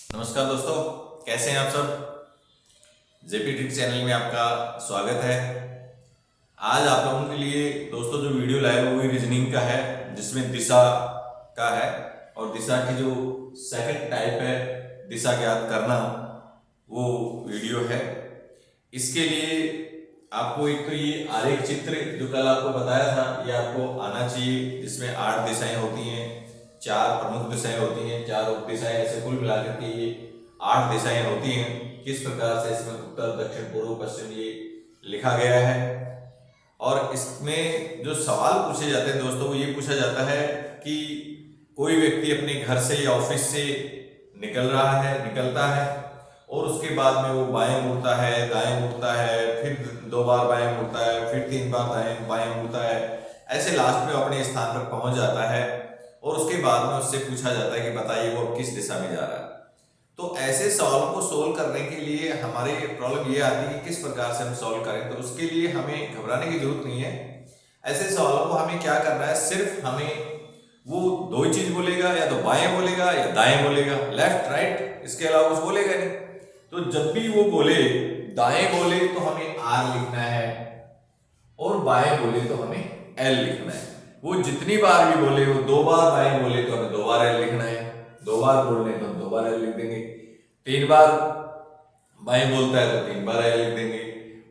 नमस्कार दोस्तों, कैसे हैं आप सब। जेपी ट्रिक चैनल में आपका स्वागत है। आज आप लोगों के लिए दोस्तों जो वीडियो लाए वो भी रीजनिंग का है, जिसमें दिशा का है और दिशा की जो सेकंड टाइप है दिशा ज्ञात करना, वो वीडियो है। इसके लिए आपको एक तो ये आरेख चित्र जो कल आपको बताया था ये आपको आना चाहिए, जिसमें 8 दिशाएं होती हैं, 4 प्रमुख दिशाएं होती हैं, 4 उप दिशाएं, ऐसे कुल मिलाकर के ये 8 दिशाएं होती हैं। किस प्रकार से इसमें उत्तर दक्षिण पूर्व पश्चिम ये लिखा गया है। और इसमें जो सवाल पूछे जाते हैं दोस्तों, वो ये पूछा जाता है कि कोई व्यक्ति अपने घर से या ऑफिस से निकलता है और उसके बाद में वो बाएं मुड़ता है, दाएं मुड़ता है, फिर 2 बार बाएं मुड़ता है, फिर 3 बार दाएं बाएं मुड़ता है, ऐसे लास्ट में अपने स्थान पर पहुंच जाता है और उसके बाद में उससे पूछा जाता है कि बताइए वो अब किस दिशा में जा रहा है। तो ऐसे सवालों को सोल्व करने के लिए हमारे प्रॉब्लम ये आती है कि किस प्रकार से हम सोल्व करें। तो उसके लिए हमें घबराने की जरूरत नहीं है। ऐसे सवालों को हमें क्या करना है, सिर्फ हमें वो दो ही चीज बोलेगा, या तो बाएं बोलेगा या दाएं बोलेगा, लेफ्ट राइट, इसके अलावा कुछ बोलेगा नहीं। तो जब भी वो बोले, दाएं बोले तो हमें आर लिखना है और बाएं बोले तो हमें एल लिखना है। वो जितनी बार भी बोले, वो 2 बार दाएं बोले तो हमें 2 बार एल लिखना है, 2 बार बोलने तो हम 2 बार एल लिख देंगे, 3 बार बाएं बोलता है तो 3 बार एल लिख देंगे,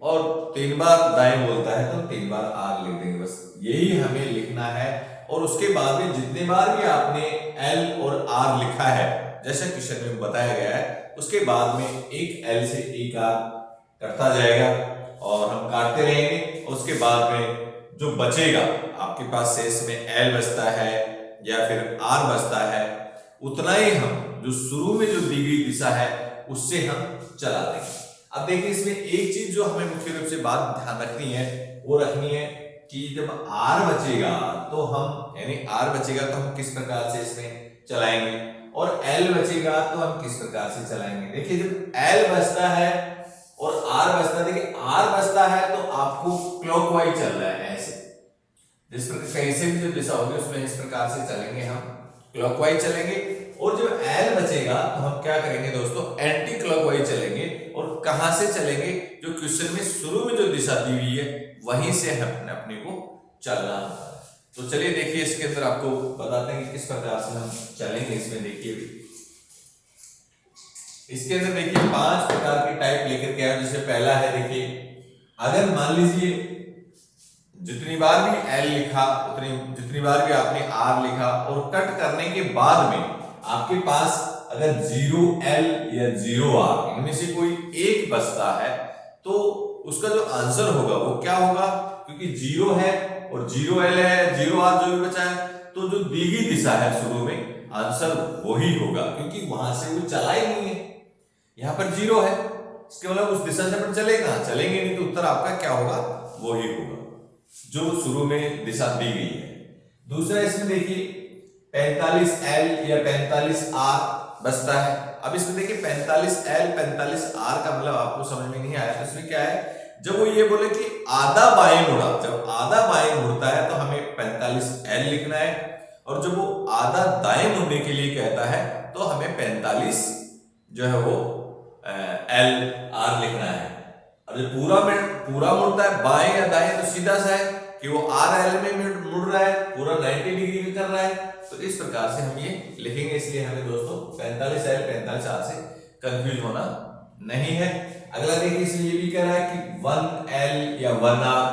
और 3 बार दाएं बोलता है तो 3 बार आर लिख देंगे। बस यही हमें लिखना है। और उसके बाद में जितने बार भी आपने एल और आर लिखा है, जैसे क्वेश्चन में बताया गया है, उसके बाद में एक एल से एक आर कटता जाएगा और हम काटते रहेंगे। उसके बाद में जो बचेगा आपके पास शेष में एल बचता है या फिर आर बचता है, उतना ही हम जो शुरू में जो दी गई दिशा है उससे हम चला देंगे। अब देखिए, इसमें एक चीज जो हमें मुख्य रूप से बात ध्यान रखनी है, वो रखनी है कि जब आर बचेगा तो हम, यानी आर बचेगा तो हम किस प्रकार से इसमें चलाएंगे, और एल बचेगा तो हम किस प्रकार से चलाएंगे। देखिए, जब एल बचता है और आर बचता है, देखिए आर बचता है तो आपको क्लॉकवाइज चल रहा है, ऐसे जिस प्रकार कहीं से भी जो दिशा होगी उसमें इस प्रकार से चलेंगे, हम क्लॉकवाइज चलेंगे। और जब एल बचेगा तो हम क्या करेंगे दोस्तों, एंटी क्लॉकवाइज चलेंगे। और कहां से चलेंगे, जो क्वेश्चन में शुरू में जो दिशा दी हुई है वहीं से हम अपने को चलना होगा। तो चलिए देखिए, इसके अंदर आपको बताते हैं कि किस प्रकार से हम चलेंगे। इसमें देखिए, इसके अंदर देखिए 5 प्रकार की टाइप लेकर के आए। जैसे पहला है, देखिए अगर मान लीजिए जितनी बार भी एल लिखा, जितनी बार भी आपने आर लिखा, और कट करने के बाद में आपके पास अगर 0 एल या 0 आर इनमें से कोई एक बचता है, तो उसका जो आंसर होगा वो क्या होगा, क्योंकि 0 है और 0 एल है, 0 आर जो भी बचा है, तो जो दी गई दिशा है शुरू में, आंसर वही होगा, क्योंकि वहां से वो चला ही नहीं है। यहां पर 0 है, इसके मतलब उस दिशा से अपन चलेंगे नहीं, तो उत्तर आपका क्या होगा, वही होगा जो शुरू में दिशा दी गई है। दूसरा, इसमें देखिए 45L या 45R बचता है। अब इसमें देखिए 45L 45R का मतलब आपको समझ में नहीं आया, तो इसमें क्या है, जब वो ये बोले कि आधा बाएं मुड़ा, जब आधा बाएं मुड़ता है तो हमें 45L लिखना है, और जब वो आधा दाएं मुड़ने के लिए कहता है तो हमें 45 जो है वो एल आर लिखना है। और जब पूरा मुड़ता है बाएं या दाएं, तो सीधा सा है कि वो आर एल में मुड़ रहा है, पूरा 90 डिग्री में कर रहा है। तो इस प्रकार से हम ये लिखेंगे। इसलिए हमें दोस्तों 45 एल 45 आर से कंफ्यूज होना नहीं है। अगला देखिए, इसमें ये भी कह रहा है कि 1 एल या 1 आर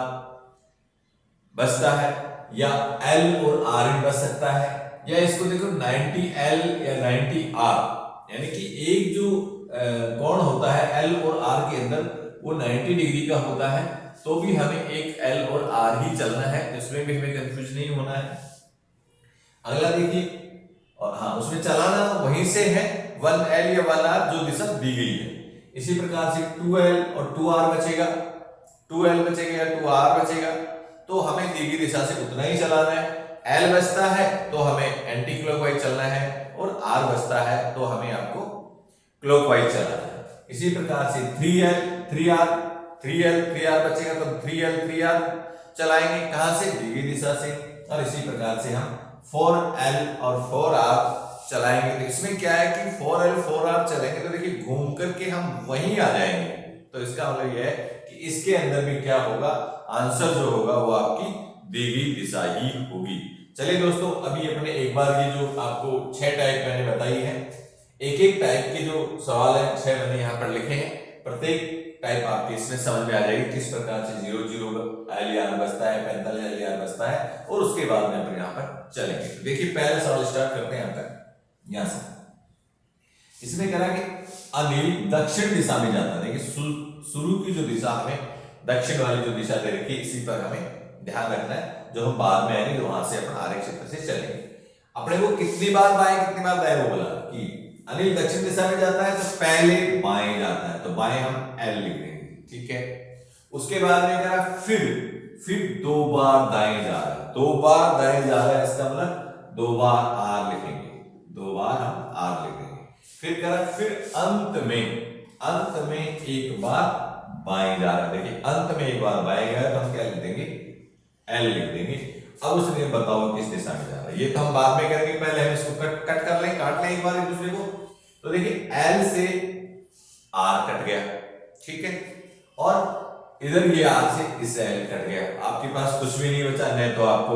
बचता है, या एल और आर भी बच सकता है, या इसको देखो 90 एल या 90 आर, यानी कि एक जो कोण होता है एल और आर के अंदर वो 90 डिग्री का होता है, तो भी हमें एक एल और आर ही चलना है, इसमें भी हमें कंफ्यूज नहीं होना है। अगला देखिए, और हाँ, उसमें चलाना वहीं से है, 1 एल या 1 आर जो दिशा दी गई है। इसी प्रकार से 2 एल और 2 आर बचेगा, 2 एल बचेगा या 2 आर बचेगा, तो हमें दी गई दिशा से उतना ही चलाना है। एल बचता है तो हमें एंटी क्लॉकवाइज चलना है, और आर बचता है तो हमें आपको क्लॉकवाइज चलाना है। इसी प्रकार से 3L 3R 3L 3R बचेगा तो 3L 3R चलाएंगे, कहां से, दी गई दिशा से। और इसी प्रकार से हम 4L और 4R चलाएंगे तो इसमें क्या है कि 4L 4R चलेंगे तो देखिए घूम करके हम वहीं आ जाएंगे। तो इसका मतलब यह है कि इसके अंदर भी क्या होगा, आंसर जो होगा वो आपकी दी गई दिशा ही होगी। चलिए दोस्तों, अभी अपने एक बार ये जो आपको 6 टाइप मैंने बताई है, एक एक टाइप के जो सवाल है 6 मैंने यहाँ पर लिखे हैं, प्रत्येक टाइप आपके इसमें समझ में आ जाएगी किस प्रकार से 0 LER बचता है, 45 LER बचता है, और उसके बाद में अपने यहाँ पर चलेंगे। तो देखिए पहला सवाल स्टार्ट करते हैं आपका यहां से। इसमें कह रहा है कि अनिल दक्षिण दिशा में जाता है। देखिए शुरू की जो दिशा हमें दक्षिण वाली जो दिशा दे रखी है, इसी पर हमें ध्यान रखना है, जो हम बाद में आएंगे, जो वहां से अपना आरेख क्षेत्र से चलेंगे। अपने को कितनी बार बाएं कितनी बार दाएं वो बोला कि अनिल दक्षिण दिशा में जाता है तो पहले बाएं जाता है, तो बाएं हम L लिख देंगे, ठीक है। उसके बाद में कह रहा फिर 2 बार दाएं जा रहा है, 2 बार दाएं जा रहा है, इसका मतलब 2 बार R लिखेंगे, 2 बार हम R लिखेंगे। फिर कह रहा फिर अंत में एक बार बाएं जा रहा है। देखिए अंत में एक बार बाएं गया तो हम क्या लिख देंगे, L लिख देंगे। अब उसने बताओ किस दिशा में जा रहा है, ये तो हम बाद में करेंगे, पहले हम इसको कट कर लें, काट लें एक बार एक दूसरे को। तो देखिए L से R कट गया, ठीक है, और इधर ये R से इससे L कट गया। आपके पास कुछ भी नहीं बचा, न तो आपको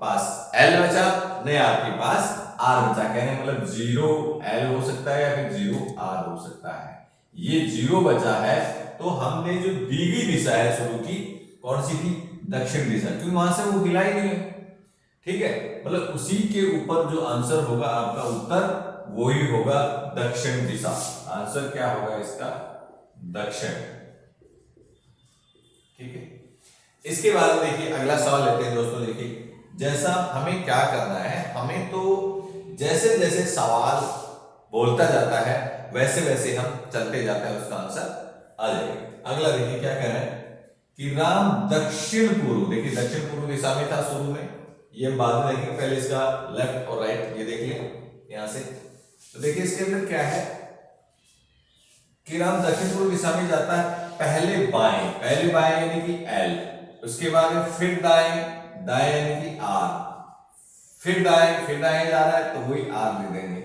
पास L बचा, न आपके पास R बचा। कहने मतलब 0L हो सकता है या फिर 0R हो सकता है। ये 0 बचा है, तो हमने जो दी गई दिशा है शुरू की, कौन सी थी, दक्षिण दिशा, क्योंकि वहां से वो हिला ही नहीं है, ठीक है। मतलब उसी के ऊपर जो आंसर होगा आपका उत्तर वो ही होगा दक्षिण दिशा। आंसर क्या होगा इसका, दक्षिण, ठीक है। इसके बाद देखिए अगला सवाल लेते हैं दोस्तों। देखिए जैसा हमें क्या करना है, हमें तो जैसे जैसे सवाल बोलता जाता है वैसे वैसे हम चलते जाते हैं, उसका आंसर आ जाएगा। अगला देखिए क्या कह रहे हैं कि राम दक्षिण पूर्व, देखिए दक्षिण पूर्व दिशा में था शुरू में, ये बाद में देखेंगे, पहले इसका लेफ्ट और राइट ये देख लें यहां से। तो देखिए इसके अंदर क्या है कि राम दक्षिण पूर्व दिशा में जाता है, पहले बाएं यानी कि L, उसके बाद फिर दाएं यानी कि R, फिर दाएं जा रहा है तो वही R ले देंगे,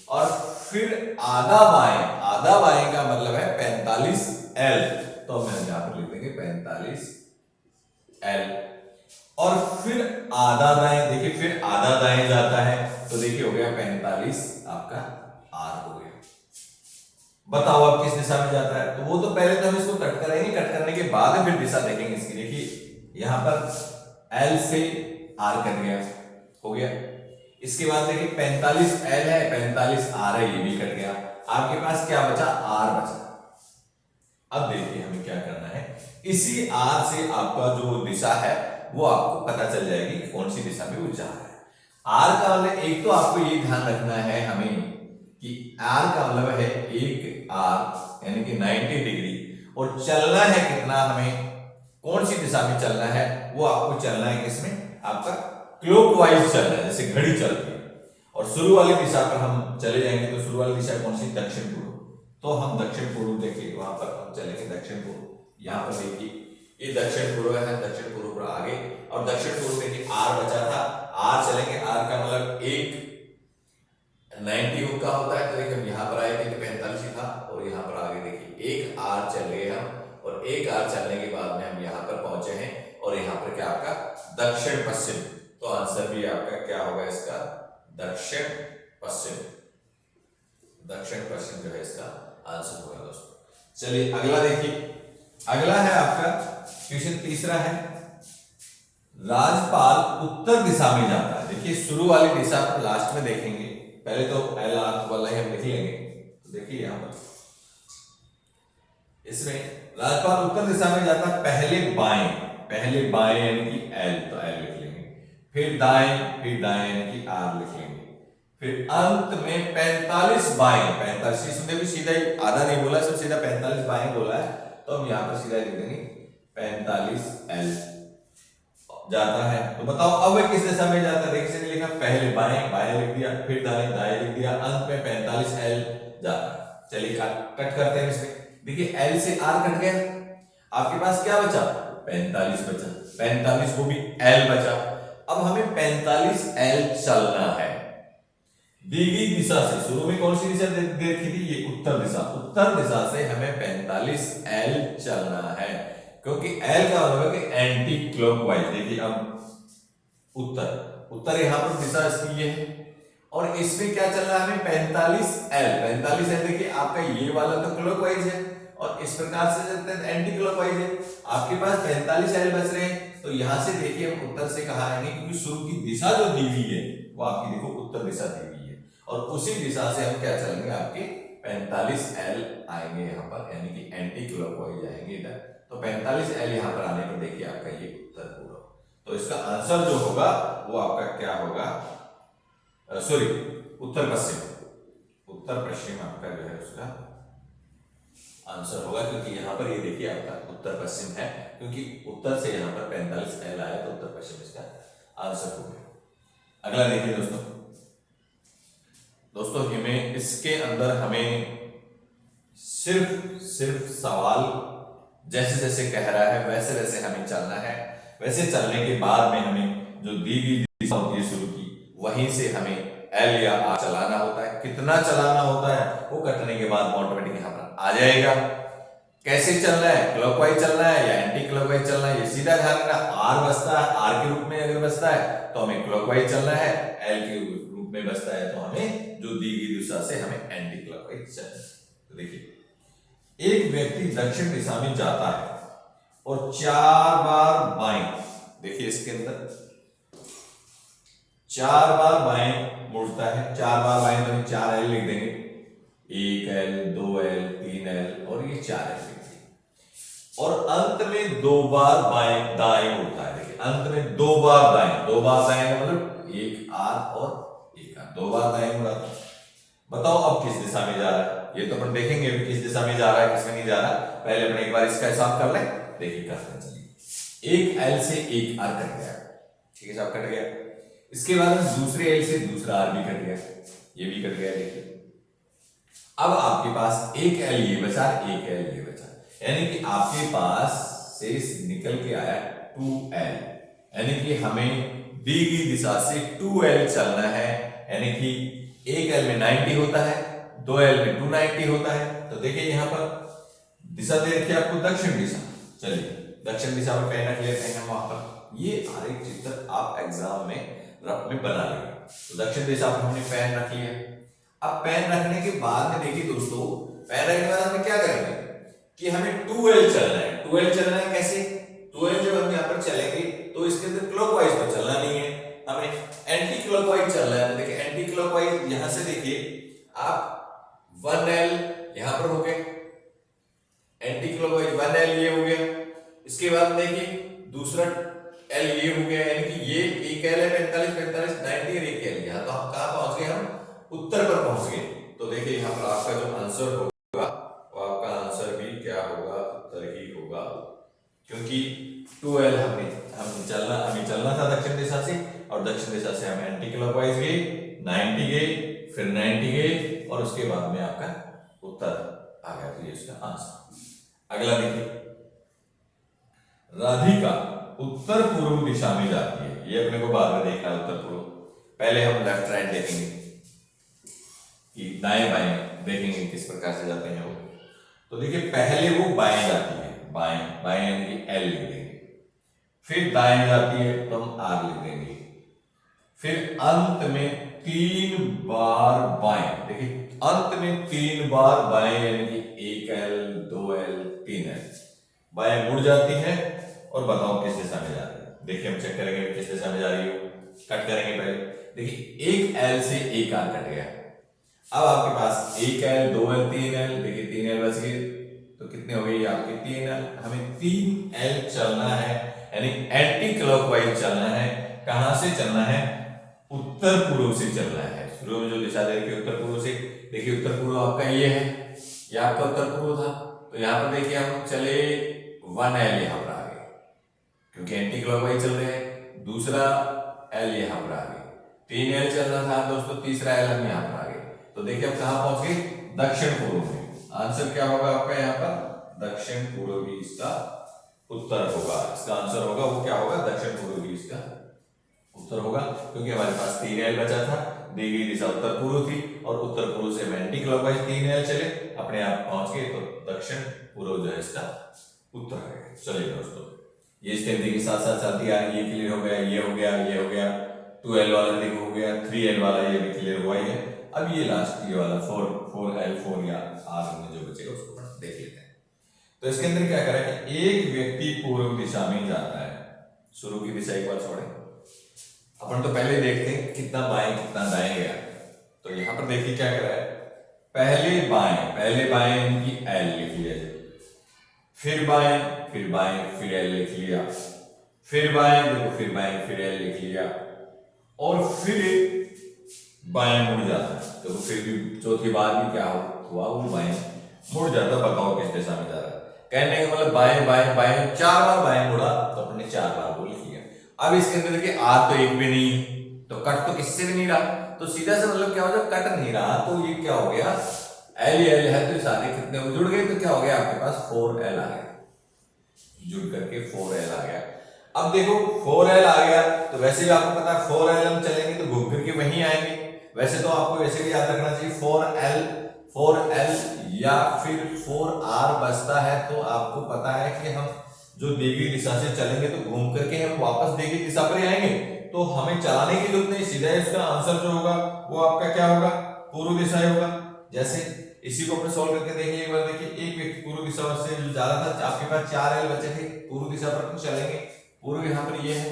और फिर आधा बाएं का मतलब है 45L, तो हम यहां पर लिख देंगे 45L। और फिर आधा दाएं, देखिए फिर आधा दाएं जाता है तो देखिए हो गया 45 आपका R हो गया। बताओ अब किस दिशा में जाता है, तो वो तो पहले तो हम इसको कट करेंगे, कट करने के बाद फिर दिशा देखेंगे इसकी। देखिए यहां पर L से R कट गया, हो गया। इसके बाद देखिए 45L है, 45R है, ये भी कट गया। आपके पास क्या बचा, R बचा। अब देखिए हमें क्या करना है, इसी R से आपका जो दिशा है वो आपको पता चल जाएगी कौन सी दिशा में वो जा रहा है। R का मतलब एक तो आपको ये ध्यान रखना है हमें कि R का मतलब है एक R यानी कि 90 डिग्री, और चलना है कितना, हमें कौन सी दिशा में चलना है, वो आपको चलना है किसमें, आपका क्लॉकवाइज चलना है, जैसे घड़ी चलती है। और शुरू वाली दिशा पर हम चले जाएंगे, तो शुरू वाली दिशा कौन सी, दक्षिण पूर्व, तो हम दक्षिण पूर्व देखिए वहां पर हम चलेंगे दक्षिण पूर्व। यहाँ पर देखिए ये दक्षिण पूर्व है, दक्षिण पूर्व पर आगे, और दक्षिण पूर्व देखिए R बचा था, R चलेंगे, R का मतलब एक 90 का होता है, तो देखिए हम यहाँ पर आए थे 45 था, और यहाँ पर आगे देखिए एक R चल गए हम, और एक R चलने के बाद में हम यहाँ पर पहुंचे हैं, और यहाँ पर क्या आपका दक्षिण पश्चिम, तो आंसर भी आपका क्या होगा इसका, दक्षिण पश्चिम। दक्षिण पश्चिम जो है इसका आंसर होगा दोस्तों। चलिए अगला देखिए, अगला है आपका क्वेश्चन तीसरा है, राजपाल उत्तर दिशा में जाता है। देखिए शुरू वाली दिशा पर लास्ट में देखेंगे, पहले तो L R वाला ही हम लिख लेंगे। तो देखिए यहां पर इसमें राजपाल उत्तर दिशा में जाता है, पहले बाएं यानी कि L, तो L लिख लेंगे, फिर दाएं यानी कि R लिख लेंगे, फिर अंत में 45 बाएं, 45 इसमें भी सीधा ही आधा नहीं बोला, सिर्फ सीधा 45 बाएं बोला है, तो हम यहाँ पर सीधा लिख देंगे 45L जाता है। तो बताओ अब किस दिशा में जाता है, देखिए लिखा पहले बाएं लिख दिया, फिर दाएं लिख दिया, अंत में 45L जाता है। चलिए कट करते हैं इसमें। देखिए L से R कट गया, आपके पास क्या बचा, 45 बचा, 45 वो भी L बचा। अब हमें 45L चलना है, दी गई दिशा से, शुरू में कौन सी दिशा देखी थी, ये उत्तर दिशा, उत्तर दिशा से हमें 45 एल चलना है, क्योंकि एल का मतलब है कि एंटी क्लॉकवाइज। देखिए अब उत्तर यहाँ पर दिशा इसकी ये है, और इसमें क्या चल रहा है हमें 45 एल। देखिए आपका ये वाला तो क्लॉकवाइज है, और इस प्रकार से चलते हैं एंटी क्लॉकवाइज है। आपके पास 45 एल बच रहे हैं, तो यहां से देखिए हम उत्तर से कहा आएंगे, क्योंकि शुरू की दिशा जो दी हुई है वो आपकी देखो उत्तर दिशा दी हुई है, और उसी दिशा से हम क्या चलेंगे, आपके 45 एल आएंगे यहाँ पर, यानी कि एंटी क्लॉकवाइज आएंगे इधर। तो 45 एल यहाँ पर आने पर देखिए आपका ये उत्तर पूर्व, तो इसका आंसर जो होगा वो आपका क्या होगा, सॉरी उत्तर पश्चिम आपका जो है उसका आंसर होगा, क्योंकि यहाँ पर ये देखिए आपका उत्तर पश्चिम है, क्योंकि उत्तर से यहाँ पर 45 एल आया, तो उत्तर पश्चिम इसका आंसर हो गया। अगला देखिए दोस्तों हमें इसके अंदर हमें सिर्फ सवाल जैसे जैसे कह रहा है वैसे वैसे हमें चलना है। वैसे चलने के बाद में हमें जो दी गई दिशा होती है शुरू की, वहीं से हमें एल या आर चलाना होता है। कितना चलाना होता है वो कटने के बाद ऑटोमेटिक यहाँ पर आ जाएगा। कैसे चलना है, क्लॉकवाइज चलना है या एंटी क्लॉकवाइज चलना है, ये सीधा ध्यान रखना। आर बसता है, आर के रूप में अगर बसता है तो हमें क्लॉकवाइज चलना है, एल के रूप में बसता है तो हमें जो दी गई दिशा से हमें एंटी क्लॉकवाइज चलना है। तो देखिए एक व्यक्ति दक्षिण दिशा में जाता है और 4 बार बाएं, देखिए इसके अंदर 4 बार बाएं मुड़ता है। 4 बार बाएं तो 4 एल लिख देंगे, 1 एल 2 एल 3 एल और ये 4 एल लिख देंगे। और अंत में 2 बार बाएं दाएं मुड़ता है। देखिए अंत में 2 बार दाएं, 2 बार दाएं का मतलब 1 आर और 1 आर, 2 बार दाएं मुड़ा। बताओ अब किस दिशा में जा रहा है, ये तो अपन देखेंगे अभी किस दिशा में जा रहा है किसमें नहीं जा रहा। पहले अपन एक बार इसका हिसाब कर लें। देखिए करते चलिए, 1 एल से 1 आर कट गया, ठीक है साहब कट गया। इसके बाद दूसरे एल से दूसरा आर भी कट गया, ये भी कट गया। देखिए अब आपके पास 1 एल ये बचा, 1 एल ये बचा, यानी कि आपके पास से निकल के आया 2 एल, यानी कि हमें दी गई दिशा से 2 एल चलना है। यानी कि 1 एल में 90 होता है, 2 एल में 290 होता है। तो देखिए यहाँ पर दिशा दे रखी है आपको दक्षिण दिशा। चलिए दक्षिण दिशा में पेन रख लेते हैं वहां पर। ये आरेख चित्र आप एग्जाम में रफ में बना लेंगे। तो दक्षिण दिशा पर हमने पेन रख लिया। अब पेन रखने के बाद में देखिए दोस्तों, पेन रखने के बाद हमें क्या करेंगे कि हमें 2L चलना है। 2L चलना है कैसे, 2L जब हम यहाँ पर चलेंगे तो इसके अंदर क्लॉकवाइज तो चलना नहीं है, हमें एंटी क्लॉकवाइज चलना है। देखिए एंटी क्लॉकवाइज यहां से देखिए आप 1L यहां पर हो गए, एंटी क्लॉकवाइज 1L ये हो गया। इसके बाद देखिए दूसरा L ये हो गया, यानी कि ये 1 L है 45 45 90 और 1 L। यहाँ तो हम कहाँ पहुंच गए, हम उत्तर पर पहुंच गए। तो देखिए यहाँ पर आपका जो आंसर होगा वो आपका आंसर भी क्या होगा, उत्तर ही होगा, क्योंकि 2L हमें चलना था दक्षिण दिशा से, और दक्षिण दिशा से हम एंटी क्लॉकवाइज गए, 90 गए, फिर 90 गए, और उसके बाद में आपका उत्तर आ गया। तो ये इसका आंसर। अगला देखिए, राधिका उत्तर पूर्व दिशा में जाती है। ये अपने को बाद में देखना है उत्तर पूर्व, पहले हम लेफ्ट राइट देखेंगे कि दाएं बाएं देखेंगे किस प्रकार से जाते हैं वो। तो देखिए पहले वो बाएं जाती है, बाएं बाएं यानी कि L लिख देंगे, फिर दाएं जाती है तो हम R लिख देंगे, फिर अंत में 3 बार बाएं। देखिए अंत में 3 बार बाएं यानी कि 1L 2L 3L बाएं मुड़ जाती है। और बताओ किस दिशा में जा रही है। देखिए हम चेक करेंगे किस दिशा में जा रही है, कट करेंगे पहले। देखिए 1L से 1 R कट गया। अब आपके पास 1L 2L 3L, देखिए 3L बच गए, तो कितने हो गए आपके 3L। हमें 3L चलना है, यानी एंटी क्लॉकवाइज चलना है। कहां से चलना है, उत्तर पूर्व से चलना है। शुरू में जो दिशा दे रखी है उत्तर पूर्व से। देखिए उत्तर पूर्व आपका ये है, ये आपका उत्तर पूर्व था। तो यहाँ पर देखिए हम चले 1L यहाँ पर आ गए, क्योंकि एंटी क्लॉकवाइज चल रहे हैं। दूसरा L यहाँ पर आ गए, 3L चलना था दोस्तों, तीसरा L हम यहाँ पर आ गए। तो देखिए अब कहाँ पहुंच गए, दक्षिण पूर्व में। आंसर क्या होगा आपका यहाँ पर, दक्षिण पूर्व भी इसका उत्तर होगा। इसका आंसर होगा वो क्या होगा, दक्षिण पूर्व भी इसका उत्तर होगा, क्योंकि हमारे पास 3L बचा था, दी दिशा उत्तर पूर्व थी और उत्तर पूर्व से एंटी क्लॉकवाइज 3 एल चले, अपने आप पहुंच गए तो दक्षिण पूर्व जो है इसका उत्तर है। चलिए दोस्तों, ये स्थिति के साथ साथ चलती आ रही है। ये क्लियर हो गया, ये हो गया, ये हो गया, 2L वाला देखो हो गया, 3L वाला ये भी क्लियर हुआ ही है। अब ये लास्ट ये वाला 4L4 या R में जो बचेगा उसको अपन देख लेते हैं। तो इसके अंदर क्या करा कि एक व्यक्ति पूर्व दिशा में जाता है, शुरू की दिशा एक बार छोड़े, अपन तो पहले देखते हैं कितना बाएं कितना दाएं गया। तो यहां पर देखिए क्या करा है, पहले बाएं इनकी L लिख लिया, फिर बाएं फिर L लिख लिया, फिर बाएं देखो फिर बाएं फिर L लिख लिया और फिर बाएं मुड़ जाता है। तो फिर भी चौथी बार भी क्या हुआ, वो बाएं मुड़ जाता। बताओ किस दिशा में जा रहा है। कहने का मतलब बाएं बाएं बाएं 4 बार बाएं मुड़ा तो अपने 4 बार वो लिख लिया। अब इसके अंदर देखिए आर तो एक भी नहीं, तो कट तो किससे भी नहीं रहा, तो सीधा से मतलब क्या हो जाए, कट नहीं रहा, तो ये क्या हो गया, L है तो सारे कितने जुड़ गए, तो क्या हो गया आपके पास 4L आ गया, जुड़ करके 4L आ गया। अब देखो 4L आ गया तो वैसे भी आपको पता है 4L हम चलेंगे तो घूम करके वहीं आएंगे। वैसे तो आपको वैसे भी याद रखना चाहिए 4L या फिर 4R बचता है, तो आपको पता है कि हम जो दी गई दिशा से चलेंगे तो घूम करके हम वापस दी गई दिशा पर ही आएंगे, तो हमें चलाने की जरूरत नहीं, सीधा इसका आंसर जो होगा वो आपका क्या होगा, पूर्व दिशा ही होगा। जैसे इसी को अपने सॉल्व करके देखिए एक बार, देखिए एक व्यक्ति पूर्व दिशा से जा रहा था, आपके पास 4L बचे थे, पूर्व दिशा पर तो चलेंगे, पूर्व यहाँ पर ये है।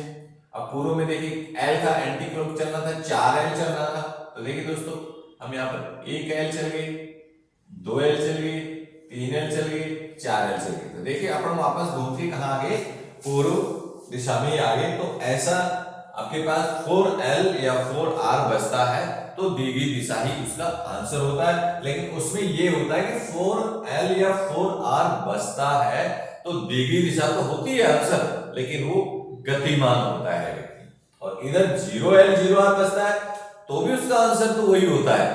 अब पूर्व में देखिए L का एंटी क्लॉक चलना था, 4L चल रहा था, तो देखिए दोस्तों हम यहाँ पर 1L चल गए, 2L चल गए, 3L चल गए, 4L चल गए। तो देखिए अपन वापस घूम के कहाँ आ गए, पूर्व दिशा में आ गए। तो ऐसा आपके पास 4L या 4R बचता है तो दी गई दिशा ही उसका आंसर होता है। लेकिन उसमें ये होता है कि 4L या 4R बचता है तो दी गई दिशा तो होती है आंसर, लेकिन वो गतिमान होता है व्यक्ति। और इधर 0L 0R बचता है तो भी उसका आंसर तो वही होता है,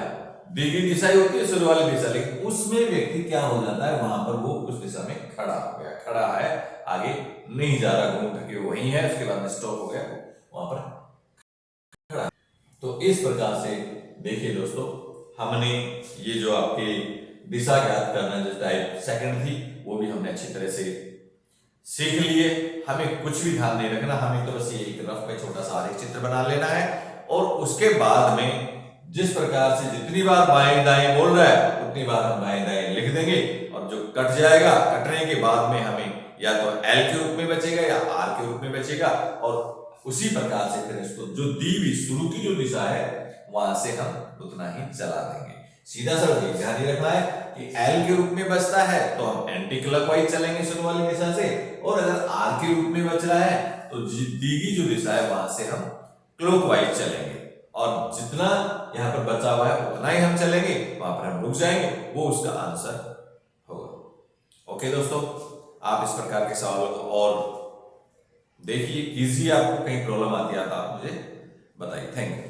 दी गई दिशा ही होती है शुरू वाली दिशा, लेकिन उसमें व्यक्ति क्या हो जाता है, वहां पर वो उस दिशा में खड़ा हो गया, खड़ा है, आगे नहीं जा रहा, घूम करके वहीं है, उसके बाद में स्टॉप हो गया, वहां पर खड़ा। तो इस प्रकार से देखिए दोस्तों, हमने ये जो आपके दिशा ज्ञात करना जो टाइप सेकंड थी वो भी हमने अच्छी तरह से सीख लिए। हमें कुछ भी ध्यान नहीं रखना, हमें तो बस ये एक रफ में छोटा सा आरेख चित्र बना लेना है और उसके बाद में जिस प्रकार से जितनी बार बाएं दाएं बोल रहा है उतनी बार हम बाएं दाएं लिख देंगे, और जो कट जाएगा, कटने के बाद में हमें या तो L के रूप में बचेगा या R के रूप में बचेगा, और उसी प्रकार से फिर इसको जो दी हुई शुरू की जो दिशा है वहां से हम उतना ही चला देंगे। सीधा सा ध्यान ही रखना है कि L के रूप में बचता है तो हम एंटी क्लॉकवाइज चलेंगे शुरू वाली दिशा से, और अगर R के रूप में बच रहा है तो दी गई जो दिशा है वहां से हम क्लॉकवाइज चलेंगे, और जितना यहाँ पर बचा हुआ है उतना ही हम चलेंगे, वहां पर हम रुक जाएंगे, वो उसका आंसर होगा। ओके दोस्तों, आप इस प्रकार के सवालों को और देखिए, कीजिए, आपको कहीं प्रॉब्लम आती है तो आप मुझे बताइए। Thank you.